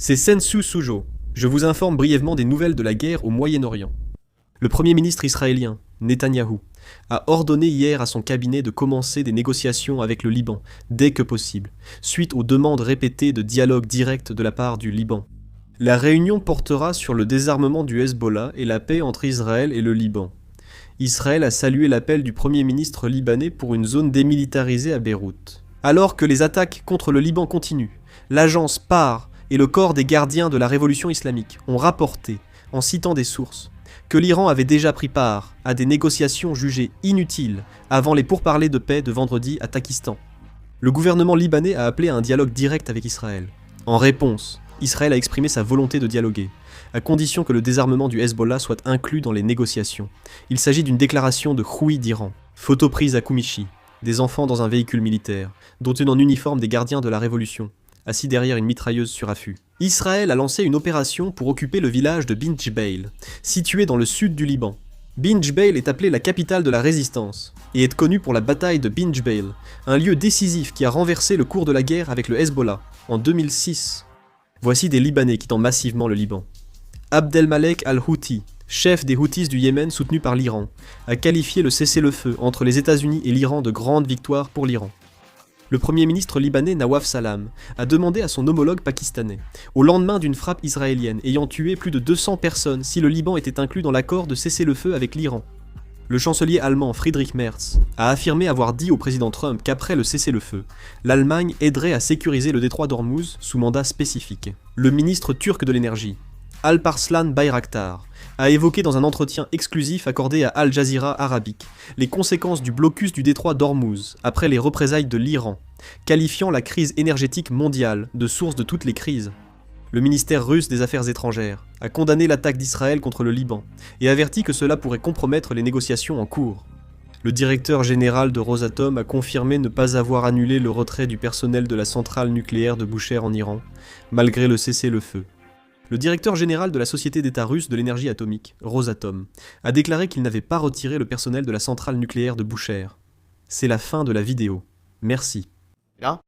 C'est Sensu Sujo. Je vous informe brièvement des nouvelles de la guerre au Moyen-Orient. Le Premier ministre israélien, Netanyahou, a ordonné hier à son cabinet de commencer des négociations avec le Liban, dès que possible, suite aux demandes répétées de dialogue direct de la part du Liban. La réunion portera sur le désarmement du Hezbollah et la paix entre Israël et le Liban. Israël a salué l'appel du Premier ministre libanais pour une zone démilitarisée à Beyrouth. Alors que les attaques contre le Liban continuent, l'agence PAR et le corps des gardiens de la révolution islamique ont rapporté, en citant des sources, que l'Iran avait déjà pris part à des négociations jugées inutiles avant les pourparlers de paix de vendredi à Takistan. Le gouvernement libanais a appelé à un dialogue direct avec Israël. En réponse, Israël a exprimé sa volonté de dialoguer, à condition que le désarmement du Hezbollah soit inclus dans les négociations. Il s'agit d'une déclaration de Houthi d'Iran. Photo prise à Koumichi, des enfants dans un véhicule militaire, dotés en uniforme des gardiens de la révolution, assis derrière une mitrailleuse sur affût. Israël a lancé une opération pour occuper le village de Bint Jbeil, situé dans le sud du Liban. Bint Jbeil est appelée la capitale de la résistance, et est connue pour la bataille de Bint Jbeil, un lieu décisif qui a renversé le cours de la guerre avec le Hezbollah, en 2006. Voici des Libanais quittant massivement le Liban. Abdelmalek al-Houthi, chef des Houthis du Yémen soutenu par l'Iran, a qualifié le cessez-le-feu entre les États-Unis et l'Iran de grande victoire pour l'Iran. Le Premier ministre libanais Nawaf Salam a demandé à son homologue pakistanais, au lendemain d'une frappe israélienne ayant tué plus de 200 personnes, si le Liban était inclus dans l'accord de cessez-le-feu avec l'Iran. Le chancelier allemand Friedrich Merz a affirmé avoir dit au président Trump qu'après le cessez-le-feu, l'Allemagne aiderait à sécuriser le détroit d'Ormuz sous mandat spécifique. Le ministre turc de l'énergie, Alparslan Bayraktar, a évoqué dans un entretien exclusif accordé à Al Jazeera Arabique les conséquences du blocus du détroit d'Ormuz après les représailles de l'Iran, qualifiant la crise énergétique mondiale de source de toutes les crises. Le ministère russe des Affaires étrangères a condamné l'attaque d'Israël contre le Liban et averti que cela pourrait compromettre les négociations en cours. Le directeur général de Rosatom a confirmé ne pas avoir annulé le retrait du personnel de la centrale nucléaire de Bushehr en Iran, malgré le cessez-le-feu. Le directeur général de la société d'État russe de l'énergie atomique, Rosatom, a déclaré qu'il n'avait pas retiré le personnel de la centrale nucléaire de Bushehr. C'est la fin de la vidéo. Merci. Là